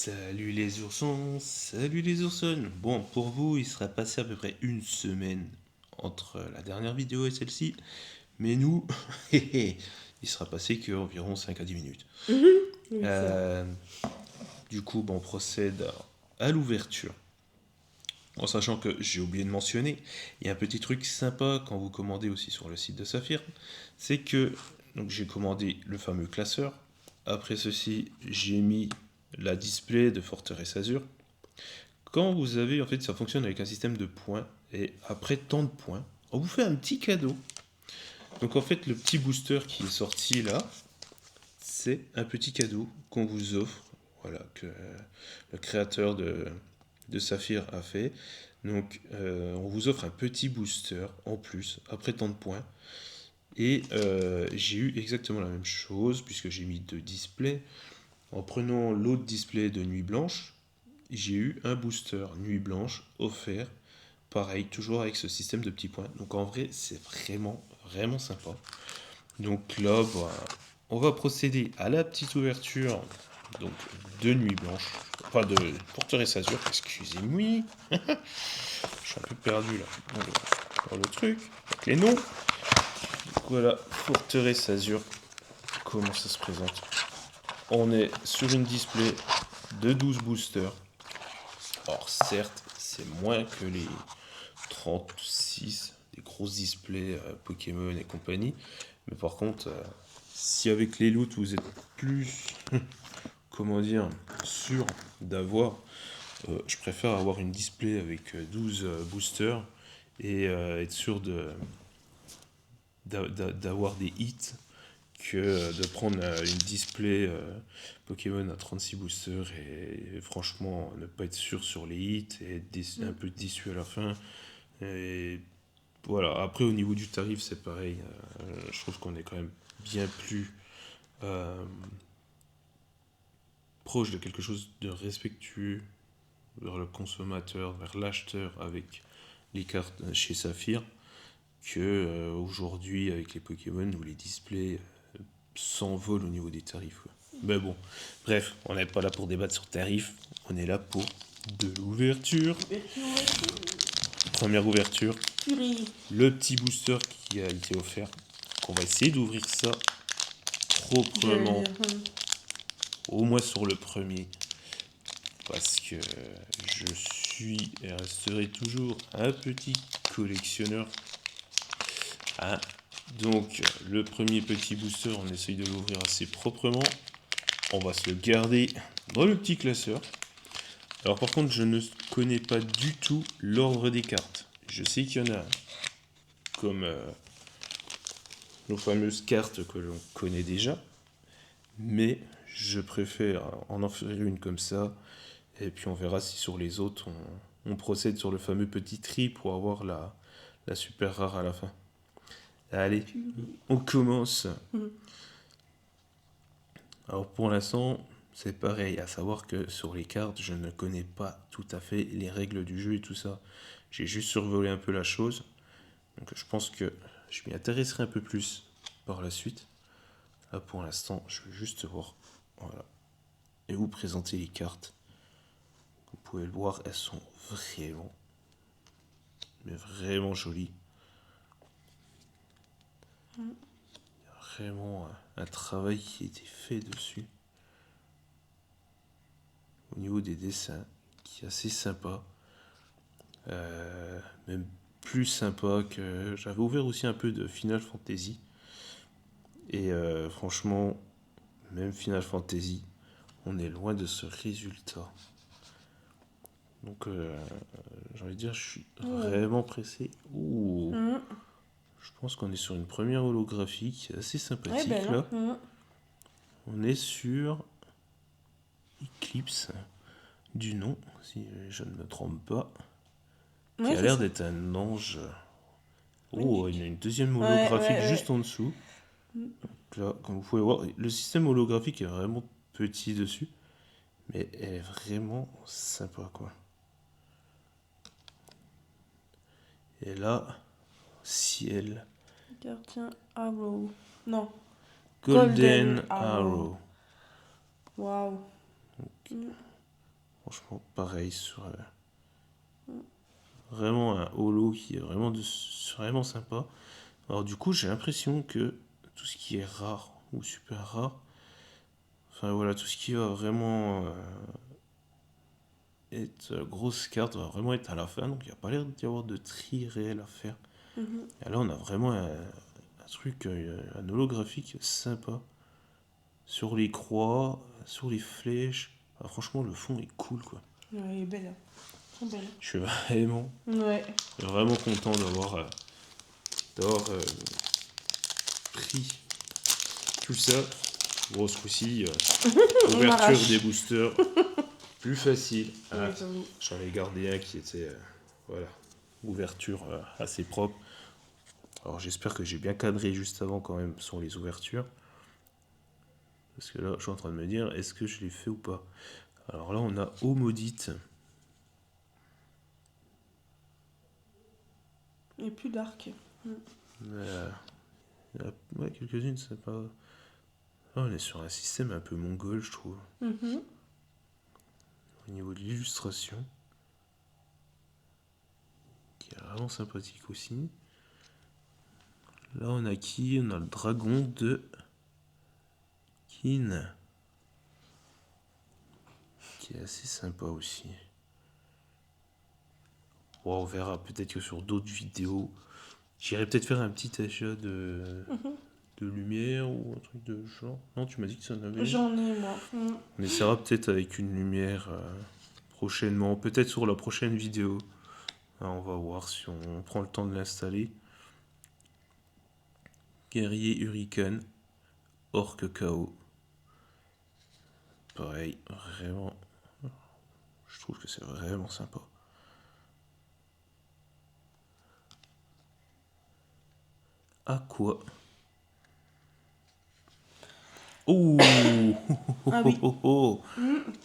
Salut les oursons, salut les oursons. Bon, pour vous, il sera passé à peu près une semaine entre la dernière vidéo et celle-ci, mais nous, il sera passé qu'environ 5 à 10 minutes. Oui, c'est vrai. Euh, du coup, on procède à l'ouverture. En sachant que j'ai oublié de mentionner, il y a un petit truc sympa quand vous commandez aussi sur le site de Saphir, c'est que donc j'ai commandé le fameux classeur. Après ceci, j'ai mis la display de Fortress Azure. Quand vous avez, en fait, ça fonctionne avec un système de points, et après tant de points, on vous fait un petit cadeau. Donc en fait, le petit booster qui est sorti là, c'est un petit cadeau qu'on vous offre, voilà, que le créateur de Saphir a fait. Donc on vous offre un petit booster en plus, après tant de points. Et j'ai eu exactement la même chose, puisque j'ai mis 2 displays. En prenant l'autre display de Nuit Blanche, j'ai eu un booster Nuit Blanche offert. Pareil, toujours avec ce système de petits points. Donc en vrai, c'est vraiment, vraiment sympa. Donc là, on va procéder à la petite ouverture donc, de Nuit Blanche. Enfin, de Forteresse Azure, excusez-moi. Je suis un peu perdu là. Dans le truc, avec les noms. Donc voilà, Forteresse Azure. Comment ça se présente? On est sur une display de 12 boosters. Or, certes, c'est moins que les 36 des grosses displays Pokémon et compagnie. Mais par contre, si avec les loots vous êtes plus, comment dire, sûr d'avoir, je préfère avoir une display avec 12 boosters et être sûr d'avoir des hits que de prendre une display Pokémon à 36 boosters et franchement ne pas être sûr sur les hits et être un peu déçu à la fin. Et voilà, après au niveau du tarif c'est pareil, je trouve qu'on est quand même bien plus euh, proche de quelque chose de respectueux vers le consommateur, vers l'acheteur avec les cartes chez Saphir que aujourd'hui avec les Pokémon où les displays s'envolent au niveau des tarifs. Quoi. Mais bon, bref, on n'est pas là pour débattre sur tarifs, on est là pour de l'ouverture. Première ouverture, le petit booster qui a été offert. On va essayer d'ouvrir ça proprement, au moins sur le premier, parce que je suis et resterai toujours un petit collectionneur. Hein. Donc le premier petit booster, on essaye de l'ouvrir assez proprement. On va se le garder dans le petit classeur. Alors par contre, je ne connais pas du tout l'ordre des cartes. Je sais qu'il y en a comme nos fameuses cartes que l'on connaît déjà, mais je préfère en faire une comme ça, et puis on verra si sur les autres on procède sur le fameux petit tri pour avoir la super rare à la fin. Allez, on commence. Alors pour l'instant, c'est pareil, à savoir que sur les cartes, je ne connais pas tout à fait les règles du jeu et tout ça. J'ai juste survolé un peu la chose, donc je pense que je m'y intéresserai un peu plus par la suite. Là pour l'instant, je vais juste voir, voilà, et vous présenter les cartes. Vous pouvez le voir, elles sont vraiment, mais vraiment jolies. Il y a vraiment un travail qui a été fait dessus. Au niveau des dessins, qui est assez sympa. Même plus sympa que... J'avais ouvert aussi un peu de Final Fantasy. Et franchement, même Final Fantasy, on est loin de ce résultat. Donc, j'ai envie de dire, je suis vraiment pressé. Ouh. Je pense qu'on est sur une première holographie qui est assez sympathique là. On est sur Eclipse, du nom, si je ne me trompe pas. Qui a l'air d'être un ange. Oh, il y a une deuxième holographique juste en dessous. Donc là, comme vous pouvez voir, le système holographique est vraiment petit dessus. Mais elle est vraiment sympa, quoi. Et là, ciel. Gardien Arrow. Non. Golden Arrow. Waouh. franchement, pareil sur vraiment un holo qui est vraiment sympa. Alors du coup, j'ai l'impression que tout ce qui est rare ou super rare, enfin voilà, tout ce qui va vraiment être grosse carte va vraiment être à la fin, donc il n'y a pas l'air d'y avoir de tri réel à faire. Mhm. Et là, on a vraiment un truc, un holographique sympa sur les croix, sur les flèches. Ah, franchement, le fond est cool, quoi. Ouais, elle est belle. Hein. Trop belle. Je suis vraiment, Ouais. vraiment content d'avoir pris tout ça. Bon, ce coup-ci, On ouverture arrache. des boosters, plus facile. Ah, Ouais, j'avoue. j'en ai gardé un qui était, voilà, ouverture assez propre. Alors j'espère que j'ai bien cadré juste avant quand même sur les ouvertures. Parce que là, je suis en train de me dire, est-ce que je l'ai fait ou pas? Alors là, on a Eau Maudite. Et plus dark. Il y en a ouais, quelques-unes, c'est pas... Là, on est sur un système un peu mongol, je trouve. Mhm. Au niveau de l'illustration. Qui est vraiment sympathique aussi. Là, on a qui? On a le dragon de Kin. Qui est assez sympa aussi. Bon, on verra peut-être que sur d'autres vidéos. J'irai peut-être faire un petit achat de lumière ou un truc de genre. Non, tu m'as dit que ça en avait. J'en ai, moi. On essaiera peut-être avec une lumière prochainement. Peut-être sur la prochaine vidéo. Ah, on va voir si on prend le temps de l'installer. Guerrier Hurricane. Orque KO. Pareil, vraiment. Je trouve que c'est vraiment sympa. Aqua. Oh, Ah oui.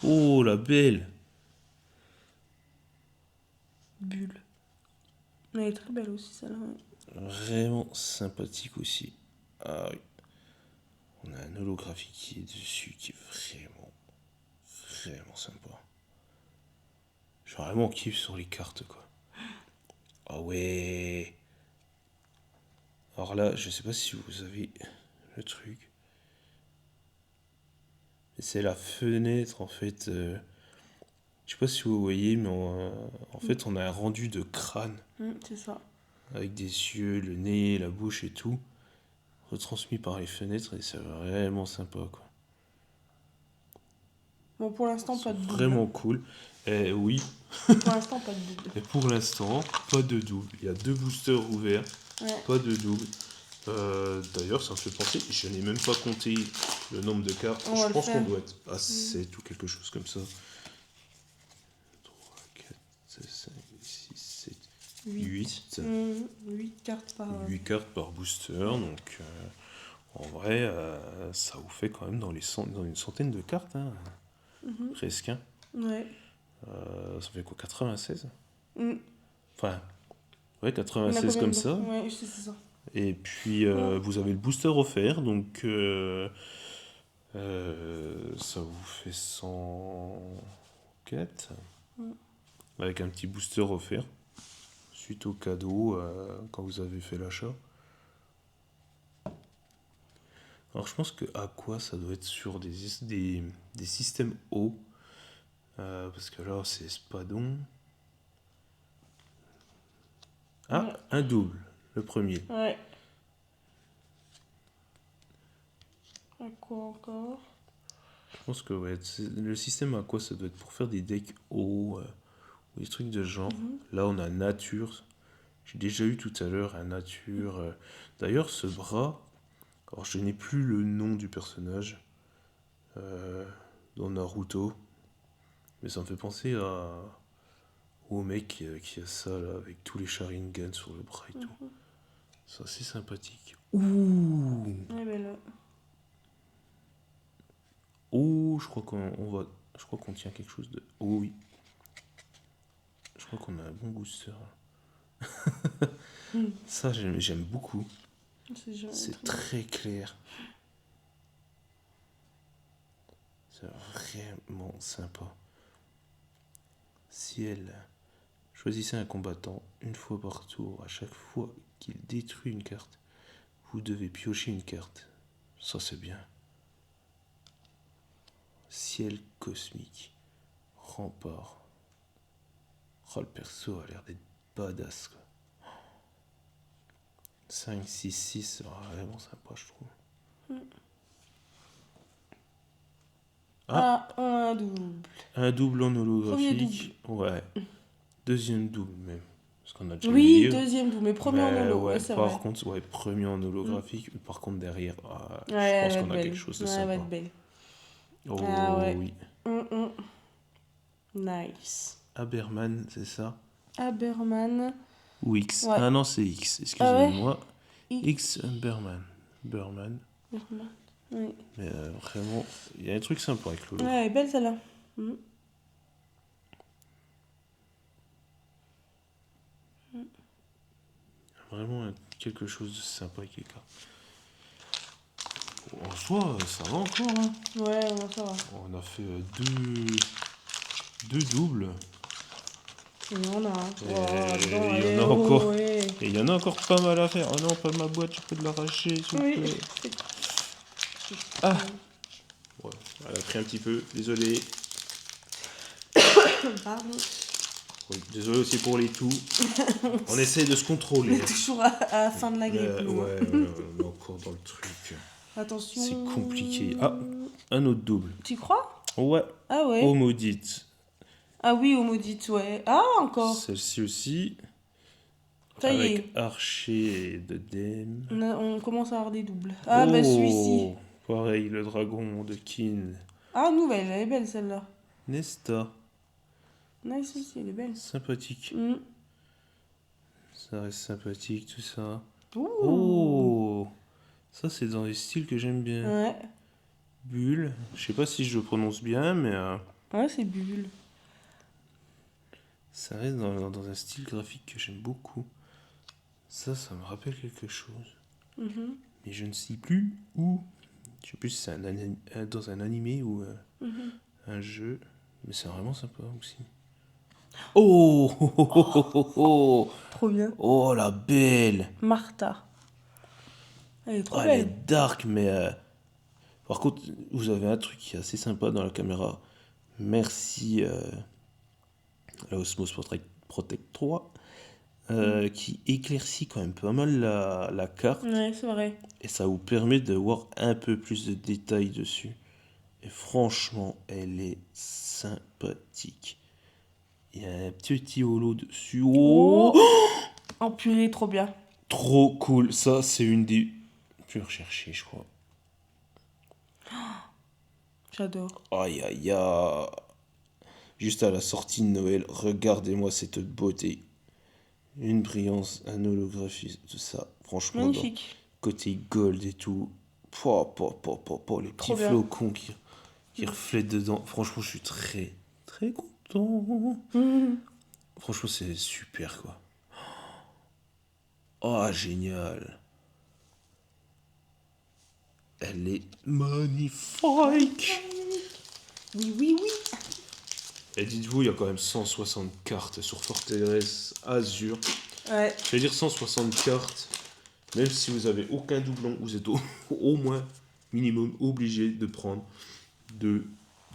oh, la belle. Bulle. Elle est très belle aussi, celle-là. Ouais. Vraiment sympathique aussi. Ah oui. On a un holographique qui est dessus qui est vraiment sympa. Je suis vraiment kiffe sur les cartes, quoi. Ah ouais. Alors là, je sais pas si vous avez le truc. C'est la fenêtre, en fait. Je sais pas si vous voyez, mais en fait, on a un rendu de crâne. C'est ça. Avec des yeux, le nez, la bouche et tout. Retransmis par les fenêtres et c'est vraiment sympa, quoi. Bon, pour l'instant, Ils pas sont de double. vraiment cool. Et oui, Pour l'instant, pas de double. et pour l'instant, pas de double. Il y a 2 boosters ouverts, Ouais. pas de double. D'ailleurs, ça me fait penser, je n'ai même pas compté le nombre de cartes. On va Je le pense qu'on faire. doit être à 7 ou quelque chose comme ça. 3, 4, 5, 6, 7, 8. 8 cartes par. 8 cartes par booster, donc en vrai, ça vous fait quand même dans une centaine de cartes, hein, presque. Hein. Ouais. Ça fait quoi, 96? Mm. Enfin, ouais, On a 96 combien comme de ça. Ouais, c'est ça. Et puis, vous avez le booster offert, donc ça vous fait 104. Avec un petit booster offert, suite au cadeau, quand vous avez fait l'achat. Alors je pense que Aqua, ça doit être sur des systèmes hauts. Parce que là, c'est Spadon. Ah, Ouais. un double, le premier. Ouais. À quoi encore? Je pense que ouais, le système Aqua, ça doit être pour faire des decks hauts, ou des trucs de genre. Là, on a Nature. J'ai déjà eu tout à l'heure un Nature. D'ailleurs, ce bras, alors je n'ai plus le nom du personnage dans Naruto, mais ça me fait penser au mec qui a ça là, avec tous les Sharingan sur le bras et tout. C'est assez sympathique. Ouh! Ouais, ben là. Oh, je crois je crois qu'on tient quelque chose de. Oh oui. Je crois qu'on a un bon booster. Ça, j'aime beaucoup. C'est très clair. C'est vraiment sympa. Ciel. Choisissez un combattant une fois par tour. À chaque fois qu'il détruit une carte, vous devez piocher une carte. Ça, c'est bien. Ciel cosmique. Rempart. Oh, le perso a l'air d'être badass, quoi. 5, 6, 6, c'est vraiment sympa, je trouve. Ah, un double. Un double en Premier holographique. Ouais. Deuxième double, même. Parce qu'on a déjà eu Oui, Léo. deuxième double, mais premier en Mais holo, ouais, ouais, c'est par vrai. contre, ouais, premier en holographique. Par contre, derrière, Ouais, je elle pense va qu'on être a quelque belle. chose de Ouais, elle va sympa. être belle. Ah Oh ouais. oui. Nice. Haberman, c'est ça? Haberman. Ou X? Ouais. Ah non, c'est X, Ah ouais. excusez-moi. X Berman. Berman. Haberman. Ouais. Mais vraiment, il y a un truc sympa avec l'holo. Ouais, elle est belle celle-là. Vraiment quelque chose de sympa avec les cartes. En soi, ça va encore, hein. Ouais, ça va. On a fait deux doubles. Il y en a. Et il y en a encore. Et il y en a encore pas mal à faire. Oh non, pas ma boîte, je peux de l'arracher, s'il vous plaît. Ah. Ouais, elle a pris un petit peu, désolé. Pardon. Oui, désolé aussi pour les toux. On essaie de se contrôler. On est toujours à la fin de la grippe, Mais, nous. ouais, on est encore dans le truc. Attention. C'est compliqué. Ah, un autre double. Tu crois? Ouais. Ah ouais. Eau maudite. Ah oui, au maudite, ouais. Ah, encore. Celle-ci aussi. Ça y est. Avec archer de Dème. On commence à avoir des doubles. Ah, bah celui-ci. Pareil, le dragon de Kin. Ah, nouvelle, elle est belle celle-là. Nesta. Nice aussi, elle est belle. Sympathique. Ça reste sympathique, tout ça. Ouh. Oh, ça c'est dans les styles que j'aime bien. Ouais. Bulle. Je sais pas si je le prononce bien, mais Ouais, c'est Bulle. ça reste dans un style graphique que j'aime beaucoup. Ça me rappelle quelque chose. Mais je ne sais plus où. Je sais plus si c'est dans un animé ou un jeu. Mais c'est vraiment sympa aussi. Oh, oh, oh, oh, oh, oh. Trop bien. Oh, la belle. Martha. Elle est trop Elle belle. est dark, mais par contre, vous avez un truc qui est assez sympa dans la caméra. Merci la Osmos Protect 3 qui éclaircit quand même pas mal la carte. Ouais, c'est vrai. Et ça vous permet de voir un peu plus de détails dessus. Et franchement, elle est sympathique. Il y a un petit holo dessus. Oh, Oh purée, trop bien. trop cool. Ça, c'est une des plus recherchées, je crois. J'adore. Aïe, aïe, aïe. Juste à la sortie de Noël, regardez-moi cette beauté. Une brillance, un holographisme, tout ça. Franchement, Magnifique. côté gold et tout. Les petits flocons qui reflètent dedans. Franchement, je suis très, très content. Franchement, c'est super, quoi. Oh, génial. Elle est magnifique. Oui, oui, oui. Et dites-vous, il y a quand même 160 cartes sur Fortress Azure. Ouais. Je vais dire 160 cartes. Même si vous avez aucun doublon, vous êtes au moins minimum obligé de prendre 2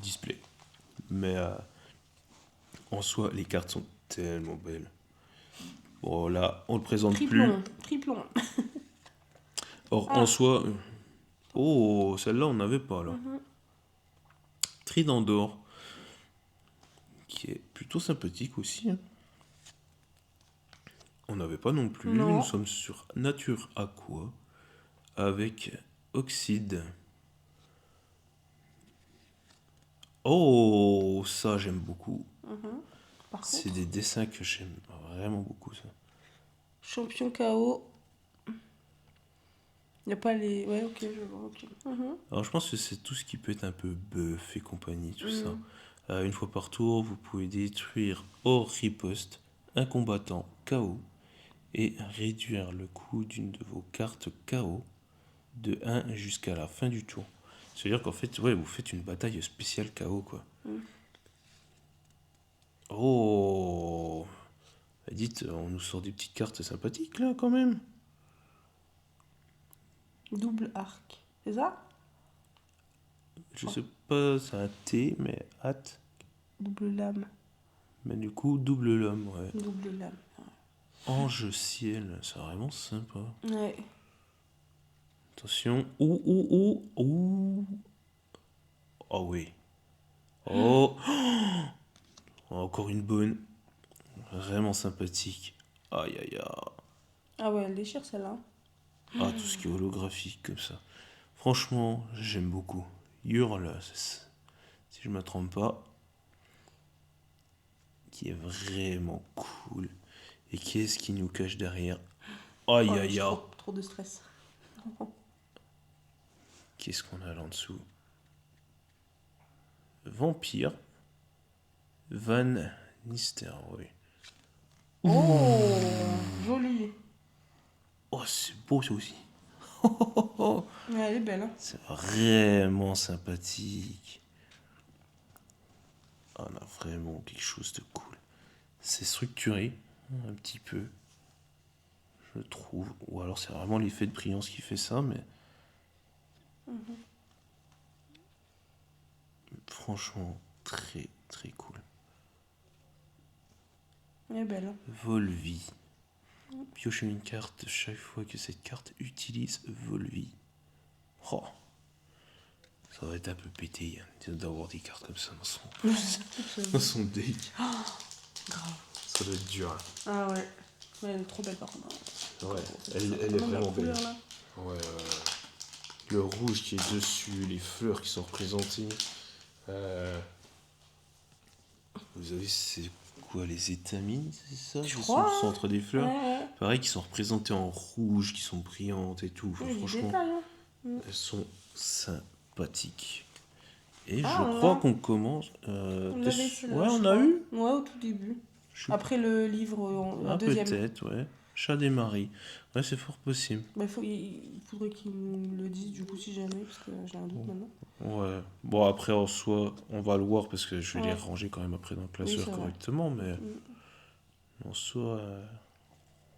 displays. Mais en soi, les cartes sont tellement belles. Bon, là, on le présente plus. Triplon. Or, en soi... Oh, celle-là, on n'avait pas, là. Trident d'or. Qui est plutôt sympathique aussi. Hein. On n'avait pas non plus. Non. Nous sommes sur Nature Aqua. Avec Oxyde. Oh, ça, j'aime beaucoup. C'est des dessins que j'aime vraiment beaucoup, ça. Champion KO. Il n'y a pas les... Ouais, ok, je vois, ok. Alors, je pense que c'est tout ce qui peut être un peu buff et compagnie, tout ça. Une fois par tour, vous pouvez détruire hors riposte un combattant KO et réduire le coût d'une de vos cartes KO de 1 jusqu'à la fin du tour. C'est-à-dire qu'en fait, ouais, vous faites une bataille spéciale KO, quoi. Oh, Dites, on nous sort des petites cartes sympathiques là quand même. Double arc. C'est ça? Je sais pas, c'est un T, mais hâte. Double lame. Mais du coup, double lame, ouais. Double lame. Ange ciel, c'est vraiment sympa. Ouais. Attention. Ouh. Oh oui. Oh. Encore une bonne. Vraiment sympathique. Aïe aïe aïe. Ah ouais, elle déchire celle-là. Ah, tout ce qui est holographique comme ça. Franchement, j'aime beaucoup. Hurle, si je ne me trompe pas, qui est vraiment cool. Et qu'est-ce qui nous cache derrière? Aïe Oh, aïe j'ai aïe. trop de stress. Qu'est-ce qu'on a là en dessous? Vampire. Van Nistelrooy. Oh, joli. Oh, c'est beau ça aussi. Ouais, elle est belle. Hein. C'est vraiment sympathique. On a vraiment quelque chose de cool. C'est structuré, un petit peu, je trouve. Ou alors c'est vraiment l'effet de brillance qui fait ça, mais franchement, très très cool. Elle est belle. Hein. Volvi. Piochez une carte chaque fois que cette carte utilise Volvi. Oh, ça va être un peu pété d'avoir des cartes comme ça dans son deck. Grave. Ça doit être dur. Hein. Ah ouais. Ouais, elle est trop belle par contre. Ouais, elle est Même la vraiment belle. couleur, là. Ouais, le rouge qui est dessus, les fleurs qui sont représentées. Vous avez, c'est quoi, les étamines, c'est ça? Je Qui crois, sont au centre des fleurs. Ouais. Pareil, qui sont représentées en rouge, qui sont brillantes et tout. Enfin, Ouais, des franchement, détails, hein. elles sont sympathiques. Et Ah, je on crois l'a. qu'on commence. On l'avait celle-là, Ouais, je on a crois. eu. Ouais, au tout début. Je sais Après le livre, Ah, un deuxième. peut-être, ouais. Chat des maris. Ouais, c'est fort possible. Bah, il faudrait qu'il nous le dise du coup si jamais, parce que j'ai un doute maintenant. Ouais. Bon, après, en soi, on va le voir parce que je vais les Ouais. ranger quand même après dans le Oui, classeur c'est vrai. correctement, mais Mm. en soi,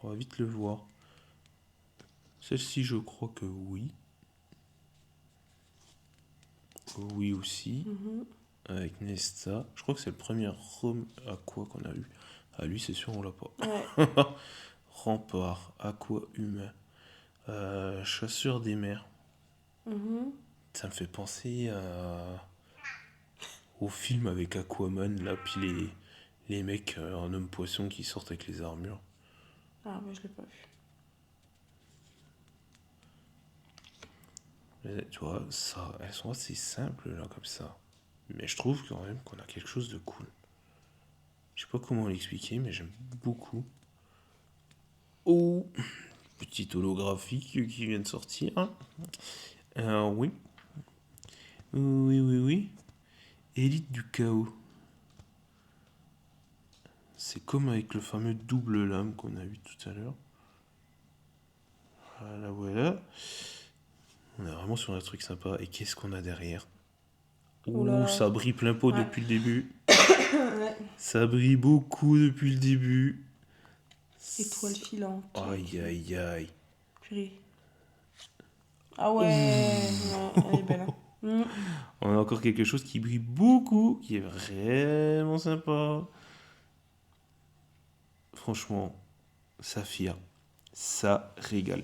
on va vite le voir. Celle-ci, je crois que oui. Oui aussi. Mhm. Avec Nesta. Je crois que c'est le premier Rome Aqua qu'on a eu. Ah, lui, c'est sûr, on l'a pas. Ouais. Rempart, Aqua humain. Chasseur des mers. Mhm. Ça me fait penser au film avec Aquaman, là, puis les mecs en homme poisson qui sortent avec les armures. Ah, ouais, je l'ai pas vu. Mais, tu vois, ça, elles sont assez simples, là, comme ça. Mais je trouve quand même qu'on a quelque chose de cool. Je sais pas comment l'expliquer, mais j'aime beaucoup. Oh, petit holographique qui vient de sortir. Oui. Oui. Élite du chaos. C'est comme avec le fameux double lame qu'on a vu tout à l'heure. Voilà. On est vraiment sur un truc sympa. Et qu'est-ce qu'on a derrière? Oh là Ouh, là. ça brille plein pot Ouais. depuis le début. Ouais. Ça brille beaucoup depuis le début. Étoile filante. Aïe, aïe, aïe. Purée. Ah ouais, ouais, elle est belle. Hein. Mm. On a encore quelque chose qui brille beaucoup, qui est vraiment sympa. Franchement, Saphir, ça régale.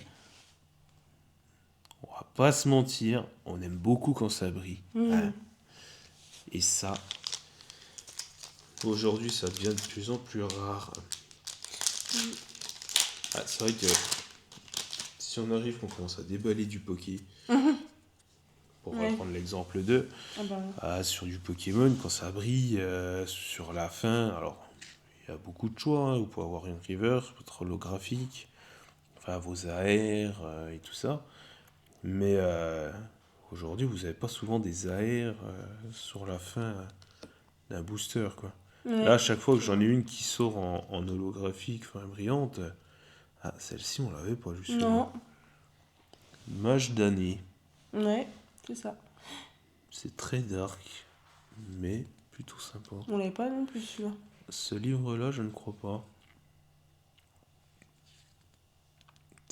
On va pas se mentir, on aime beaucoup quand ça brille. Mm. Hein. Et ça, aujourd'hui, ça devient de plus en plus rare. Ah, c'est vrai que si on arrive qu'on commence à déballer du Poké, pour Ouais. reprendre l'exemple de, Ah bah. sur du Pokémon, quand ça brille sur la fin, alors il y a beaucoup de choix, hein. Vous pouvez avoir une reverse, votre holographique, enfin vos AR et tout ça. Mais aujourd'hui, vous n'avez pas souvent des AR sur la fin d'un booster, quoi. Ouais. Là, à chaque fois que j'en ai une qui sort en holographique, enfin brillante, ah, celle-ci, on l'avait pas jusque-là. Non. Mage d'année. Ouais, c'est ça. C'est très dark, mais plutôt sympa. On l'avait pas non plus celui-là. Ce livre-là, je ne crois pas.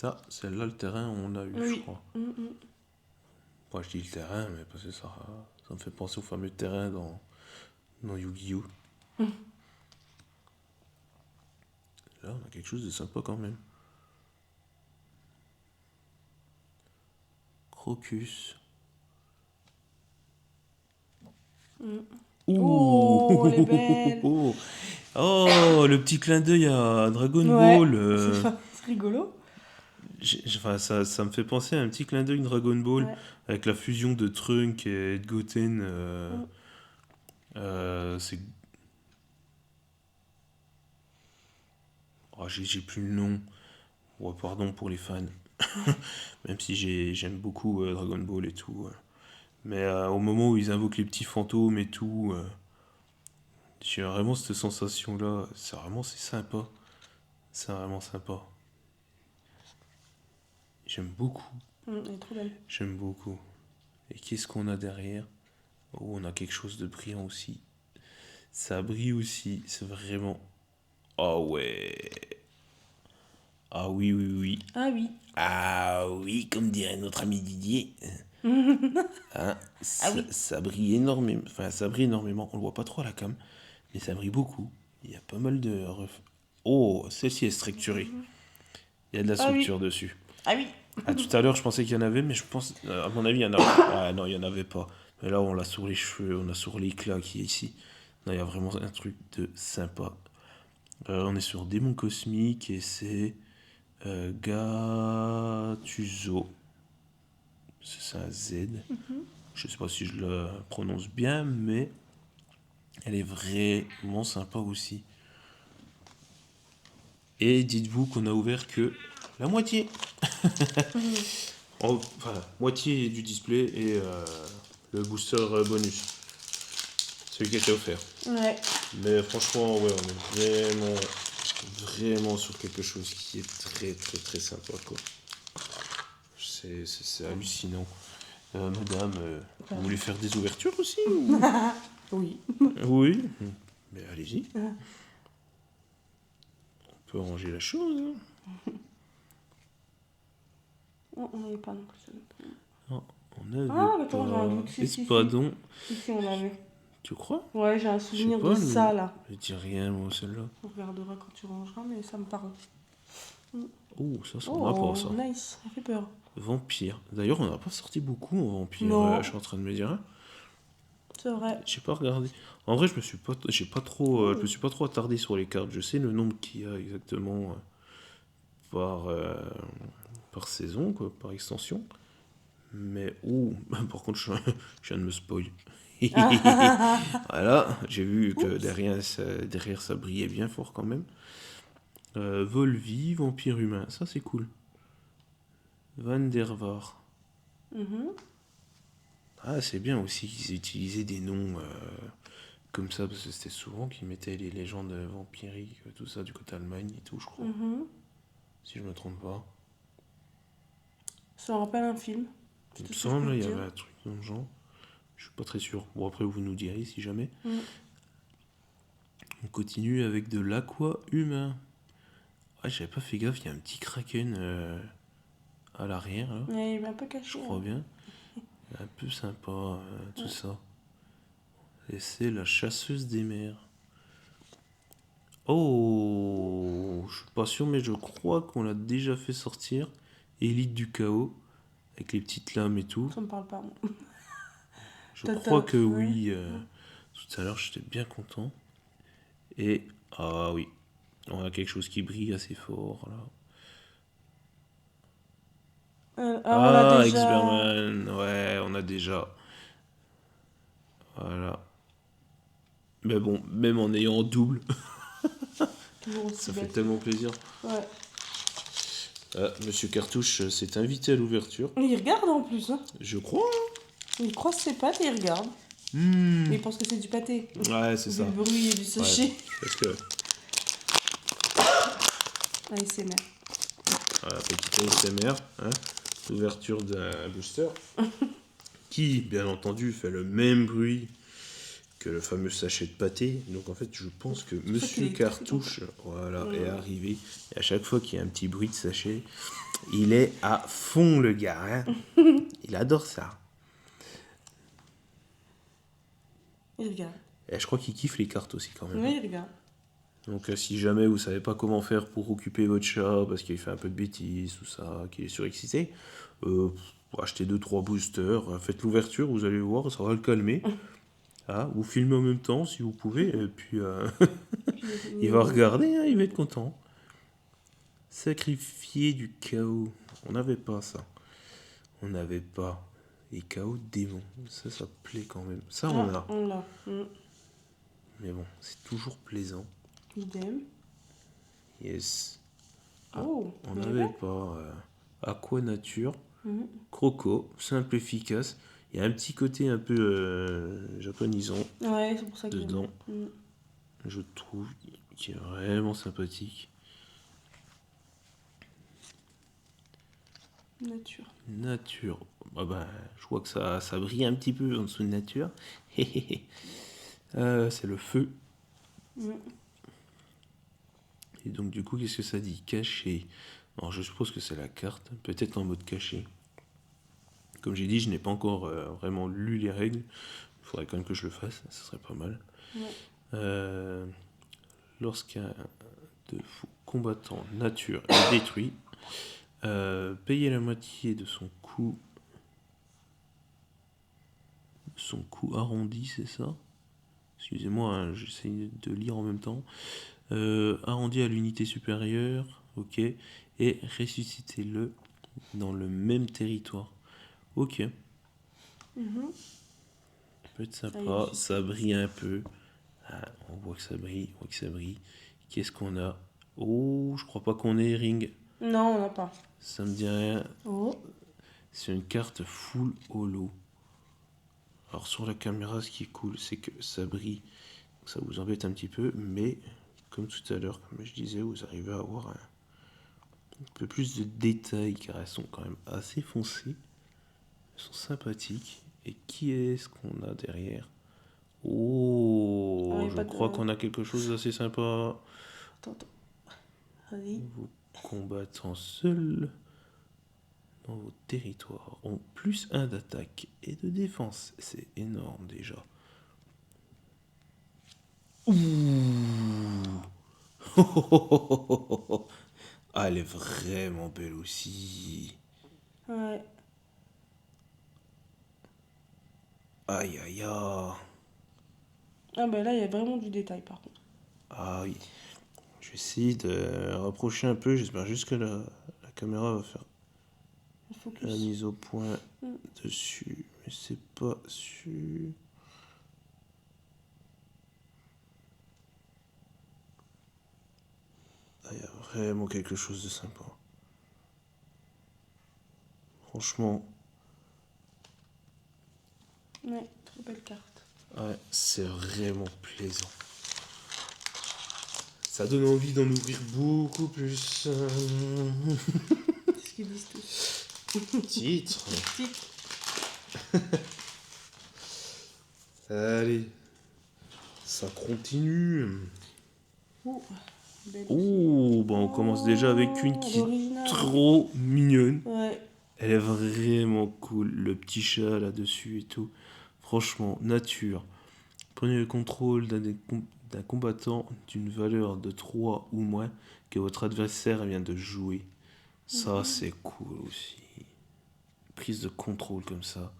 Ça, celle-là, le terrain, on l'a eu, je Oui. crois. Mm. Moi, je dis le terrain, mais parce que ça me fait penser au fameux terrain dans Yu-Gi-Oh! Là, on a quelque chose de sympa quand même. Crocus. Oh, elle est belle. Oh, le petit clin d'œil à Dragon Ouais, Ball. c'est rigolo. Enfin, ça me fait penser à un petit clin d'œil Dragon Ball Ouais. avec la fusion de Trunk et de Goten. C'est. Oh, j'ai plus le nom. Ouais, pardon pour les fans. Même si j'aime beaucoup Dragon Ball et tout. Mais au moment où ils invoquent les petits fantômes et tout, j'ai vraiment cette sensation-là. C'est sympa. C'est vraiment sympa. J'aime beaucoup. Elle est trop belle. J'aime beaucoup. Et qu'est-ce qu'on a derrière? Oh, on a quelque chose de brillant aussi. Ça brille aussi. C'est vraiment. Ah ouais. Ah oui, oui, oui. Ah oui. Ah oui, comme dirait notre ami Didier. Hein, Ah oui. ça brille énormément. Enfin, ça brille énormément. On le voit pas trop à la cam, mais ça brille beaucoup. Il y a pas mal de. Oh, celle-ci est structurée. Il y a de la Ah oui. structure dessus. Ah oui. Ah, tout à l'heure, je pensais qu'il y en avait, mais je pense. À mon avis, il y en a. Ah non, il y en avait pas. Mais là, on l'a sur les cheveux, on a sur l'éclat qui est ici. Non, il y a vraiment un truc de sympa. On est sur Démon Cosmique et c'est. Gattuso. C'est un Z. Je sais pas si je le prononce bien, mais elle est vraiment sympa aussi. Et dites-vous qu'on a ouvert que la moitié. Enfin, moitié du display et le booster bonus. Celui qui a été offert. Ouais. Mais franchement, ouais, on est vraiment sur quelque chose qui est très très très sympa, quoi. C'est hallucinant. Madame, vous voulez faire des ouvertures aussi ou... Oui. Oui. Mais allez-y. On peut arranger la chose. Hein. Oh, on n'avait pas non plus. Non, on avait Ah, mais attends, j'ai un pas... doute. Si. Espadon. Si, on avait. Tu crois? Ouais, j'ai un Je sais souvenir pas, de ça, là. je dis rien, moi, celle-là. On regardera quand tu rangeras, mais ça me parle. Oh, ça me Oh, rapport, ça. nice. Ça fait peur. Vampire. D'ailleurs, on n'a pas sorti beaucoup en vampire. Non. Je suis en train de me dire. Hein. C'est vrai. J'ai pas regardé. En vrai, je me suis pas trop attardé sur les cartes. Je sais le nombre qu'il y a exactement par par saison, quoi, par extension. Mais par contre, je viens de me spoil. Voilà, j'ai vu que derrière ça brillait bien fort quand même. Volvi, vampire humain, ça c'est cool. Van der Vaar. Ah, c'est bien aussi qu'ils aient utilisé des noms comme ça, parce que c'était souvent qu'ils mettaient les légendes vampiriques, tout ça, du côté Allemagne et tout, je crois. Si je me trompe pas. Ça me rappelle un film. Il me semble, il y avait un truc dans le genre. Je suis pas très sûr. Bon, après, vous nous direz si jamais. On continue avec de l'aqua humain. Ouais, j'avais pas fait gaffe, il y a un petit kraken à l'arrière, là. Ouais, il est un peu caché. Je crois bien. Un peu sympa, tout ça. Et c'est la chasseuse des mers. Oh, je suis pas sûr, mais je crois qu'on l'a déjà fait sortir. Élite du chaos, avec les petites lames et tout. Ça me parle pas, moi. Je crois que oui. Tout à l'heure, j'étais bien content. Et, ah oui, on a quelque chose qui brille assez fort, là. On l'a déjà. X-Berman, ouais, on a déjà. Voilà. Mais bon, même en ayant en double, ça fait tellement plaisir. Ouais. Monsieur Cartouche s'est invité à l'ouverture. Il regarde en plus. Hein. Je crois. Il croise ses pattes et il regarde. Mais il pense que c'est du pâté. Ouais, c'est ça. Du bruit et du sachet. Ouais, parce que. ASMR. Voilà, petite ASMR, hein, l'ouverture d'un booster qui, bien entendu, fait le même bruit que le fameux sachet de pâté. Donc en fait, je pense que qu'il Monsieur est très Cartouche, voilà, Ouais. est arrivé. Et à chaque fois qu'il y a un petit bruit de sachet, il est à fond le gars. Hein. Il adore ça. Il regarde. Et je crois qu'il kiffe les cartes aussi quand même. Oui, il regarde. Donc si jamais vous savez pas comment faire pour occuper votre chat parce qu'il fait un peu de bêtises ou ça, qu'il est surexcité, achetez 2-3 boosters, faites l'ouverture, vous allez voir, ça va le calmer. Ah, vous filmez en même temps si vous pouvez, et puis il va regarder, hein, il va être content. Sacrifier du chaos. On n'avait pas ça. On n'avait pas. Et chaos démon. Ça plaît quand même. Ça, on Ah, a. on l'a. Mais bon, c'est toujours plaisant. Idem. Yes. Ah, Oh, on mais n'avait ouais. pas. Aqua Nature. Mhm. Croco. Simple, efficace. Il y a un petit côté un peu japonisant Ouais, c'est pour ça que j'aime. dedans. Je trouve qui est vraiment sympathique. Nature. Nature. Ah bah, je vois que ça brille un petit peu en dessous de nature. C'est le feu. Mhm. Et donc du coup, qu'est-ce que ça dit? Caché. Alors je suppose que c'est la carte, peut-être en mode caché. Comme j'ai dit, je n'ai pas encore vraiment lu les règles. Il faudrait quand même que je le fasse, ça serait pas mal. Ouais. Lorsqu'un de vos combattants nature est détruit, payez la moitié de son coût arrondi, c'est ça? Excusez-moi, hein, j'essaie de lire en même temps. Arrondi à l'unité supérieure, ok, et ressuscitez-le dans le même territoire. Ok, Mhm. peut être Ah, il y a le sympa, ça suspense. brille un peu. Ah, on voit que ça brille, on voit que ça brille. Qu'est-ce qu'on a? Oh, je crois pas qu'on ait ring. Non, on n'a pas. Ça me dit rien. Oh. C'est une carte full holo. Alors sur la caméra, ce qui est cool, c'est que ça brille. Ça vous embête un petit peu, mais comme tout à l'heure, comme je disais, vous arrivez à avoir un peu plus de détails car elles sont quand même assez foncées. Elles sont sympathiques. Et qui est-ce qu'on a derrière? Ah, Oh, y a je pas crois de... qu'on a quelque chose d'assez sympa. Attends. Vas-y. Vos combattants seuls dans vos territoires ont plus 1 d'attaque et de défense. C'est énorme déjà. Ouh. Ah, elle est vraiment belle aussi. Ouais. Aïe aïe aïe. Ah, bah là, il y a vraiment du détail, par contre. Ah oui. Je vais essayer de rapprocher un peu. J'espère juste que la caméra va faire Le la focus. mise au point Mm. dessus. Mais c'est pas sûr. Ah, il y a vraiment quelque chose de sympa. Franchement, Ouais, très belle carte. ouais, c'est vraiment plaisant. Ça donne envie d'en ouvrir beaucoup plus. C'est ce qu'ils disent tous. Titre. Titre. Allez, ça continue. Oh, belle aussi. Oh, bah on commence déjà avec une qui est l'original. trop mignonne. Ouais. Elle est vraiment cool. Le petit chat là-dessus et tout. Franchement, nature. Prenez le contrôle d'un combattant d'une valeur de 3 ou moins que votre adversaire vient de jouer. Ça, c'est cool aussi. Prise de contrôle comme ça.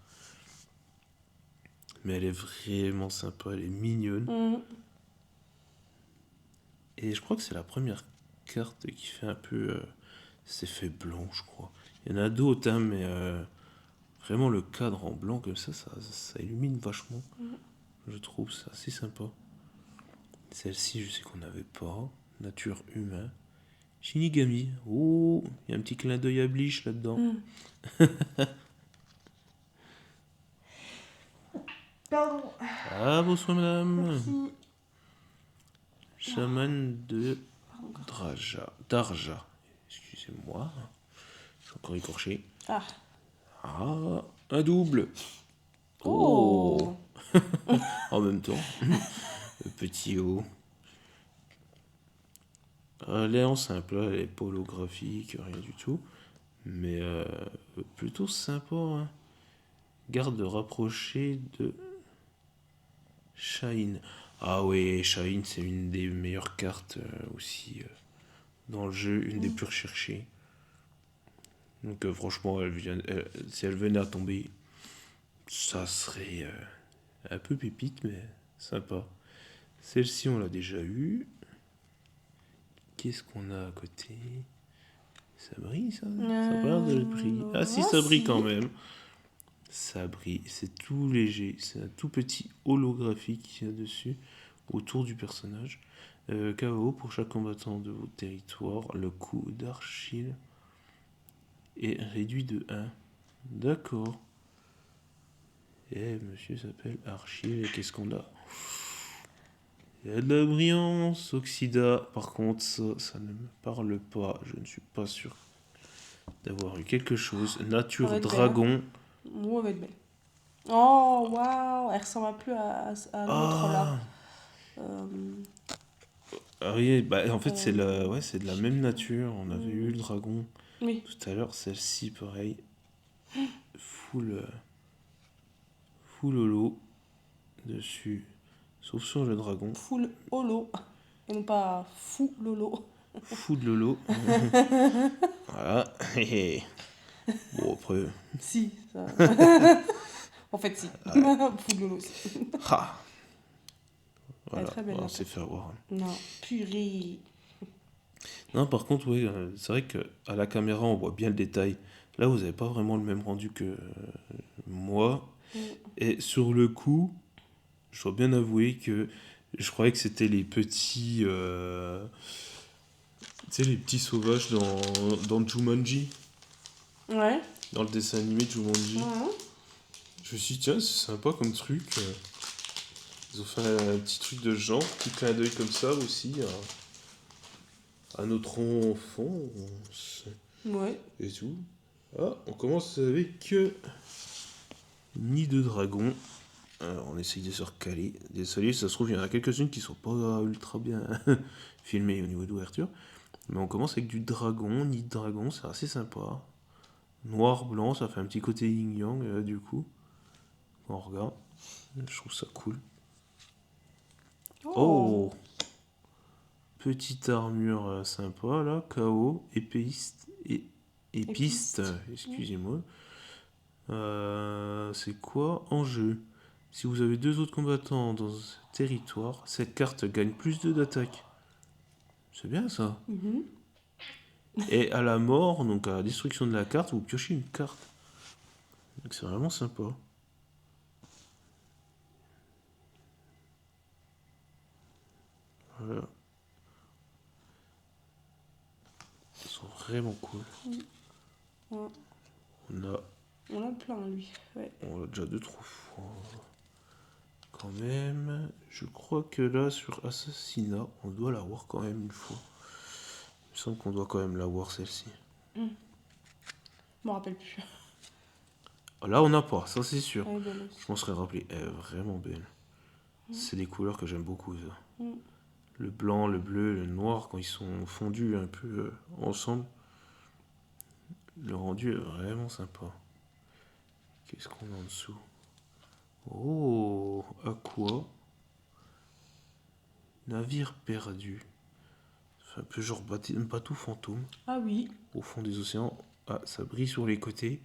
Mais elle est vraiment sympa, elle est mignonne. Mhm. Et je crois que c'est la première carte qui fait un peu cet effet blanc, je crois. Il y en a d'autres, hein, mais vraiment le cadre en blanc comme ça illumine vachement. Je trouve ça assez sympa. Celle-ci, je sais qu'on n'avait pas. Nature humain. Shinigami. Oh, il y a un petit clin d'œil à Bleach là-dedans. Pardon. Ah, bonsoir madame. Merci. Chaman de Pardon. Darja. Excusez-moi. Je suis encore écorché. Ah. Ah, un double. Oh. Oh. En même temps, le petit haut. Elle est en simple, elle est pas holographique, rien du tout. Mais plutôt sympa, hein. Garde rapprochée de Shine. Ah oui, Shine, c'est une des meilleures cartes aussi dans le jeu, une des plus recherchées. Donc franchement, si elle venait à tomber, ça serait un peu pépite, mais sympa. Celle-ci, on l'a déjà eue. Qu'est-ce qu'on a à côté? Ça brille, ça? Ça a pas l'air de briller. Ah si, ça brille quand même. Ça brille, c'est tout léger. C'est un tout petit holographique qu'il y a dessus, autour du personnage. KO pour chaque combattant de votre territoire. Le coût d'Archil est réduit de 1. D'accord. Et monsieur s'appelle Archil. Et qu'est-ce qu'on a? Il y a de la brillance. Oxyda, par contre, ça ne me parle pas. Je ne suis pas sûr d'avoir eu quelque chose. Ça Nature va être belle, dragon. Oh, elle va être belle. Oh, waouh, elle ressemble un peu à l'autre là. Ah, Euh, ah oui, bah, en fait, ouais, c'est de je la sais même plus. nature. On avait eu le dragon Oui, tout à l'heure. Celle-ci, pareil. Full holo dessus. Sauf sur le dragon. full holo. Et non pas fou lolo. Full lolo. Voilà. Bon, après. Si, ça. En fait, si. Ouais. Full lolo aussi. Ha. Elle est Voilà, très belle on la s'est carte. fait avoir. Non, purée. Non, par contre, oui, c'est vrai qu'à la caméra, on voit bien le détail. Là, vous n'avez pas vraiment le même rendu que moi. Et sur le coup, je dois bien avouer que je croyais que c'était les petits, tu sais, les petits sauvages dans Jumanji, Ouais. dans le dessin animé de Jumanji. Mhm. Je me suis dit, tiens, c'est sympa comme truc. Ils ont fait un petit truc de ce genre, petit clin d'œil comme ça aussi à notre enfant Ouais. et tout. Ah, on commence avec Nid de dragon. Alors, on essaye de se recaler. Désolé, ça se trouve, il y en a quelques-unes qui sont pas ultra bien filmées au niveau d'ouverture. Mais on commence avec du dragon, nid de dragon, c'est assez sympa. Noir, blanc, ça fait un petit côté yin-yang du coup. On regarde. Je trouve ça cool. Oh. Oh! Petite armure sympa là, KO, épéiste et épiste, Épiste. excusez-moi. C'est quoi en jeu? Si vous avez deux autres combattants dans ce territoire, cette carte gagne plus 2 d'attaque. C'est bien ça. Mhm. Et à la mort, donc à la destruction de la carte, vous piochez une carte. Donc c'est vraiment sympa. Voilà. Ils sont vraiment cool. Ouais. On a, On a plein, lui. Ouais. on a déjà 2-3 fois. Quand même, je crois que là sur Assassinat, on doit l'avoir quand même une fois. Il me semble qu'on doit quand même l'avoir celle-ci. Je m'en rappelle plus. Là on n'a pas, ça c'est sûr. Elle est belle Je aussi. m'en serais rappelé. Elle est vraiment belle. C'est des couleurs que j'aime beaucoup ça. Mm. Le blanc, le bleu, le noir, quand ils sont fondus un peu ensemble, le rendu est vraiment sympa. Qu'est-ce qu'on a en dessous? Oh, Aqua. Navire perdu. C'est un peu genre bateau fantôme Ah oui. au fond des océans. Ah, ça brille sur les côtés.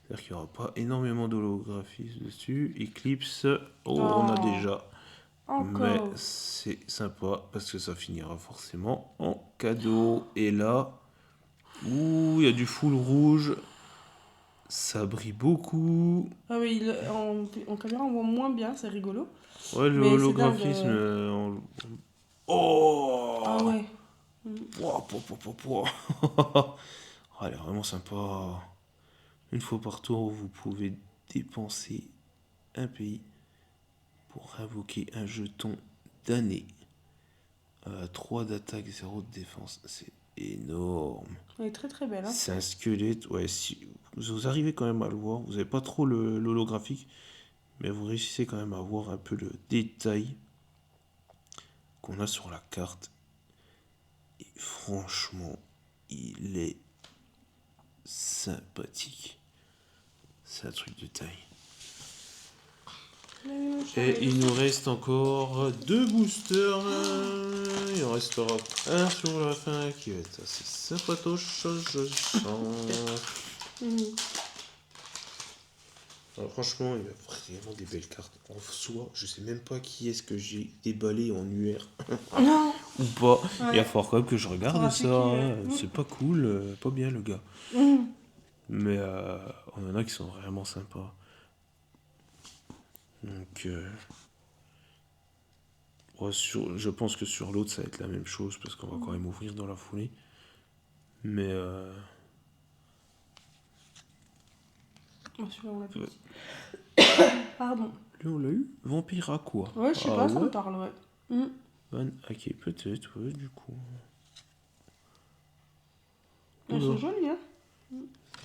C'est-à-dire qu'il n'y aura pas énormément d'holographies dessus. Eclipse. Oh, on a Oh. déjà. Mais Encore. c'est sympa parce que ça finira forcément en cadeau. Et là, ouh, il y a du full rouge. Ça brille beaucoup. Ah oui, en caméra, on voit moins bien, c'est rigolo. Ouais, le Mais c'est dingue. holographisme. Oh! Ah ouais. Pouah, pouah, pouah, pouah, pouah. Ah, elle est vraiment sympa. Une fois par tour, vous pouvez dépenser un pays pour invoquer un jeton d'année. 3 d'attaque, 0 de défense. C'est énorme. Elle est très très belle. Hein. C'est un squelette. Ouais, si vous arrivez quand même à le voir, vous n'avez pas trop l'holographique, mais vous réussissez quand même à voir un peu le détail qu'on a sur la carte. Et franchement, il est sympathique. C'est un truc de taille. Et il nous reste encore 2 boosters. Il en restera un sur la fin qui va être assez sympatoche, je sens. Alors, franchement, il y a vraiment des belles cartes. En soi, je sais même pas qui est-ce que j'ai déballé en UR Non. ou pas. Ouais. Il va falloir quand même que je regarde C'est ça. qui, Hein. C'est pas cool, pas bien le gars. Mais on en a qui sont vraiment sympas. Donc, ouais, je pense que sur l'autre, ça va être la même chose parce qu'on va quand même ouvrir dans la foulée. Mais Celui-là, on l'a plus. Pardon. lui, on l'a eu. Vampire à quoi? Ouais, je sais pas, ça me parle, ouais. Van Hake, peut-être, ouais, du coup. Ouais, c'est joli, hein.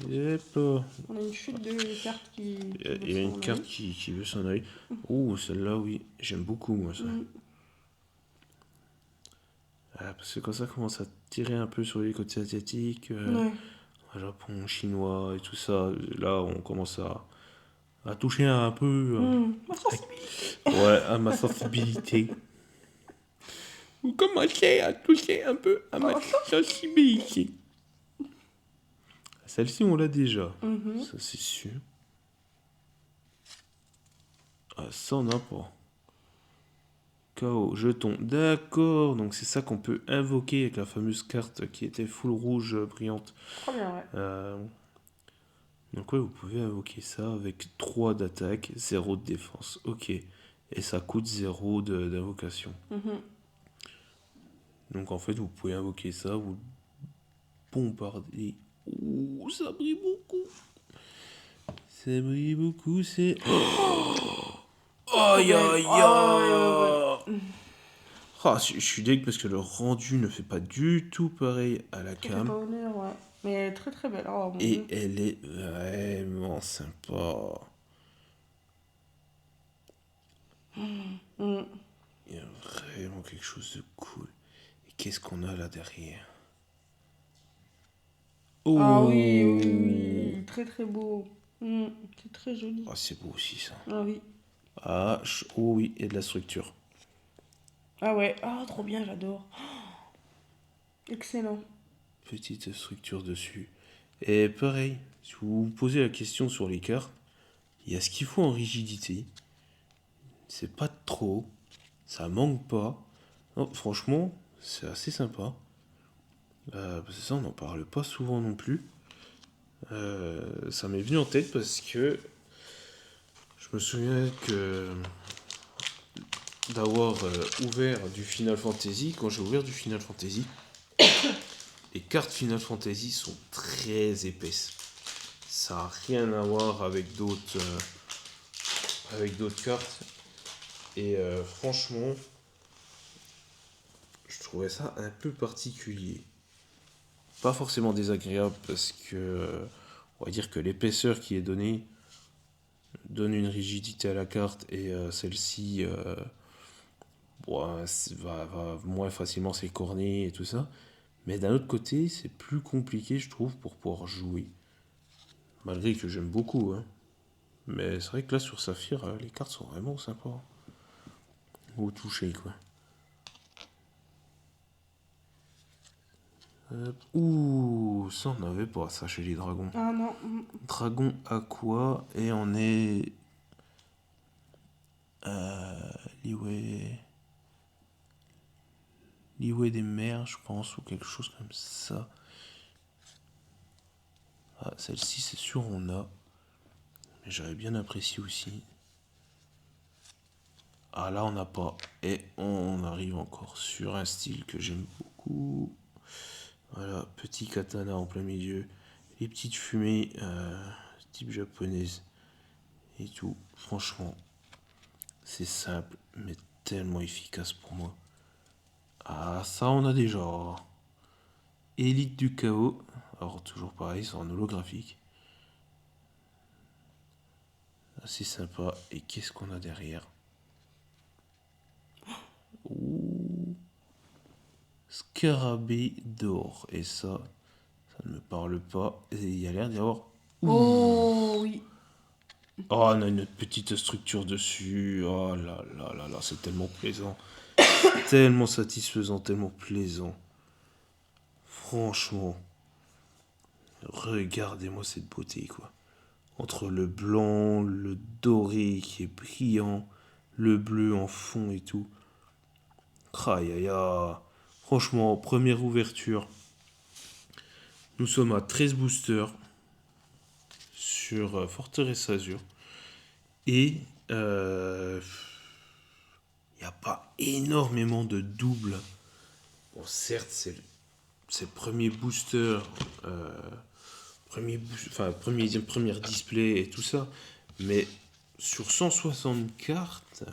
Yep. On a une chute de cartes qui. Il y a une carte qui veut s'en aller. Oh, celle-là, oui. J'aime beaucoup, moi, ça. Parce que quand ça commence à tirer un peu sur les côtés asiatiques, Japon, chinois et tout ça, là, on commence à toucher un peu. Ma sensibilité. Ouais, à ma sensibilité. Vous commencez à toucher un peu à ma sensibilité. Celle-ci, on l'a déjà. Ça, c'est sûr. Ah, ça, on n'a pas. KO, jeton. D'accord, donc c'est ça qu'on peut invoquer avec la fameuse carte qui était full rouge brillante. Trop bien, ouais. Donc ouais, vous pouvez invoquer ça avec 3 d'attaque, 0 de défense. Ok. Et ça coûte 0 d'invocation. Donc en fait, vous pouvez invoquer ça, vous bombardez. Ouh, ça brille beaucoup. Ça brille beaucoup, c'est... Aïe aïe aïe. Ah, je suis deg parce que le rendu ne fait pas du tout pareil à la Ça fait cam. pas honneur, ouais. Mais elle est très très belle. Oh, mon Et Dieu. elle est vraiment sympa. Il y a vraiment quelque chose de cool. Et qu'est-ce qu'on a là derrière? Oh. Ah oui, oui, oui. Très très beau. C'est très joli. Ah, c'est beau aussi ça. Ah oui. Ah, oh oui, et de la structure. Ah ouais. Ah, trop bien, j'adore. Excellent. Petite structure dessus. Et pareil, si vous vous posez la question sur les cartes, il y a ce qu'il faut en rigidité. C'est pas trop. Ça manque pas. Non, franchement, c'est assez sympa. Parce que ça, on n'en parle pas souvent non plus. Ça m'est venu en tête parce que je me souviens que d'avoir ouvert du Final Fantasy, quand j'ai ouvert du Final Fantasy, les cartes Final Fantasy sont très épaisses. Ça n'a rien à voir avec d'autres cartes. Et franchement, je trouvais ça un peu particulier. Pas forcément désagréable parce que on va dire que l'épaisseur qui est donnée donne une rigidité à la carte et celle-ci va moins facilement s'écorner et tout ça. Mais d'un autre côté, c'est plus compliqué, je trouve, pour pouvoir jouer. Malgré que j'aime beaucoup, hein. Mais c'est vrai que là, sur Saphir, les cartes sont vraiment sympas. Au toucher, quoi. Ouh, ça on n'avait pas ça chez les dragons. Ah non. Dragon aqua, et on est... Liwé des mers, je pense, ou quelque chose comme ça. Ah, celle-ci, c'est sûr, on a. Mais j'aurais bien apprécié aussi. Ah, là, on n'a pas. Et on arrive encore sur un style que j'aime beaucoup. Voilà, petit katana en plein milieu. Les petites fumées type japonaise. Et tout. Franchement, c'est simple, mais tellement efficace pour moi. Ah, ça, on a déjà. Élite du chaos. Alors, toujours pareil, c'est en holographique. assez sympa. Et qu'est-ce qu'on a derrière? Ouh, scarabée d'or. Et ça ne me parle pas. Et il y a l'air d'y avoir... Oh oui. Oh, on a une petite structure dessus. Oh là là là là, c'est tellement plaisant. Tellement satisfaisant, tellement plaisant. Franchement, regardez-moi cette beauté, quoi. Entre le blanc, le doré qui est brillant, le bleu en fond et tout. Aïe aïe aïe. Franchement, première ouverture. Nous sommes à 13 boosters sur Forteresse Azur. Et il n'y a pas énormément de doubles. Bon, certes, c'est le premier booster, première display et tout ça. Mais sur 160 cartes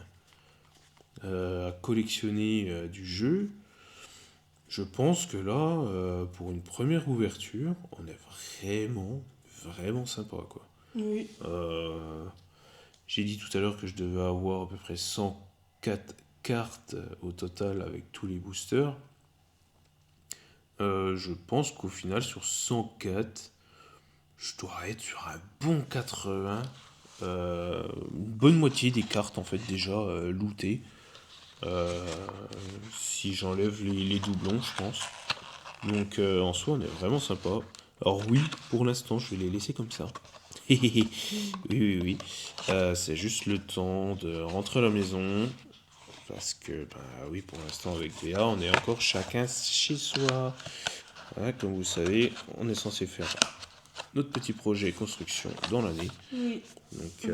à collectionner du jeu, je pense que là, pour une première ouverture, on est vraiment, vraiment sympa, quoi. Oui. J'ai dit tout à l'heure que je devais avoir à peu près 104 cartes au total avec tous les boosters. Je pense qu'au final, sur 104, je dois être sur un bon 80. Une bonne moitié des cartes, en fait, déjà lootées. Si j'enlève les doublons, je pense. Donc, en soi, on est vraiment sympa. Alors oui, pour l'instant, je vais les laisser comme ça. Oui, oui, oui. C'est juste le temps de rentrer à la maison. Parce que, bah oui, pour l'instant, avec Béa, on est encore chacun chez soi. Voilà, comme vous savez, on est censé faire notre petit projet construction dans l'année. Oui. Donc,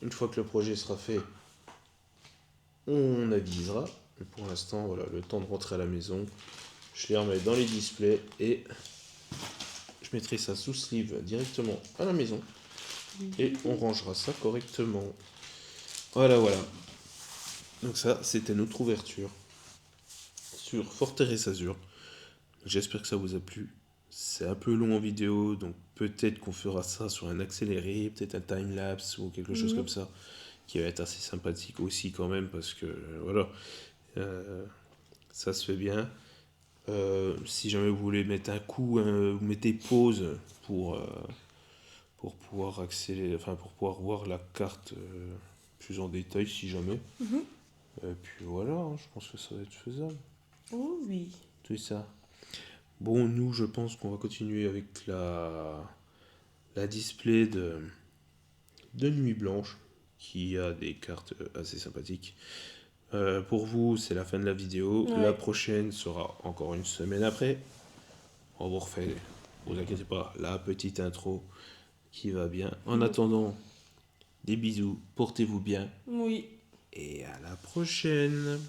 une fois que le projet sera fait, on avisera. Mais pour l'instant, voilà, le temps de rentrer à la maison. Je les remets dans les displays et je mettrai ça sous sleeve directement à la maison. Et on rangera ça correctement. Voilà, voilà. Donc ça, c'était notre ouverture sur Forteresse Azur. J'espère que ça vous a plu. C'est un peu long en vidéo, donc peut-être qu'on fera ça sur un accéléré, peut-être un time-lapse ou quelque chose comme ça, qui va être assez sympathique aussi quand même, parce que voilà, ça se fait bien. Si jamais vous voulez mettre un coup, vous mettez pause pour pouvoir accélérer, enfin pour pouvoir voir la carte plus en détail si jamais. Et puis voilà, hein, je pense que ça va être faisable. Oh oui. Tout ça. Bon, nous, je pense qu'on va continuer avec la display de Nuit Blanche, qui a des cartes assez sympathiques. Pour vous, c'est la fin de la vidéo. Ouais. La prochaine sera encore une semaine après. On vous refait, vous inquiétez pas, la petite intro qui va bien. En attendant, des bisous, portez-vous bien Oui. et à la prochaine.